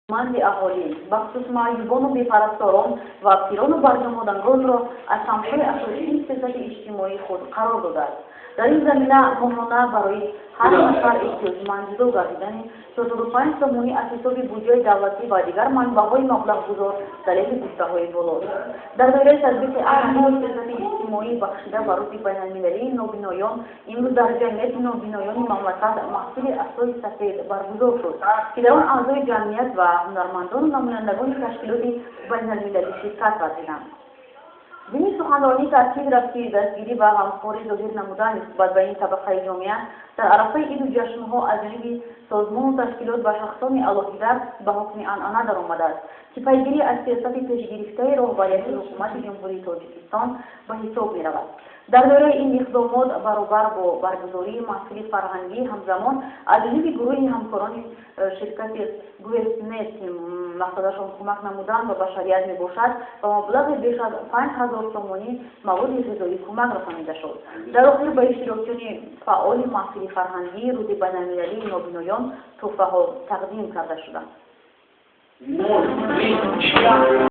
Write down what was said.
مانند اهالی بخصوص معیوبان و بی‌پرستاران و اسیران و برجامدگان را از سمت‌های اساسی سیاست اجتماعی خود قرار داده است. در این زمینه ماهانه برای هر نفر احتیاجمند جدا گردیدن 45 سومونی از حساب بودجه دولتی و دیگر منبع‌های مبلغ‌گذار دلیل گفته‌های بالا در دوره تطبیق اهداف سیاست اجتماعی بخشیده به روز بین‌المللی نابینایان امروز در جمعیت نابینایان مملکت محصول اسای سفید برگزار شد که در آن اعضای جمعیت و هنرمندان و نمایندگان تشکیلات بین‌المللی شرکت ورزیدند. ضمن سخنرانی تاکید رفت که دستگیری و همکاری ظاهر نمودن نسبت به این طبقه جامعه در عرصه عید و جشن‌ها از جانب سازمان و تشکیلات و شخصان علاقه‌دار به حکم عنعنه درآمده است که پیگیری از سیاست پیشگرفته رهبریت حکومت جمهوری تاجیکستان به حساب می‌رود. در دوره این اقدامات برابر با برگزاری محفل فرهنگی همزمان از جانب گروه همکاران شرکت گوهسنت مقصدشان کمک نمودن به بشریت میباشد و مبلغ بیش از 5000 تومانی مواد غذایی کمک رسانیده شد. در آخر به اشتراکیان فعال محفل فرهنگی روز بین‌المللی نابینایان تحفه‌ها تقدیم کرده شدند.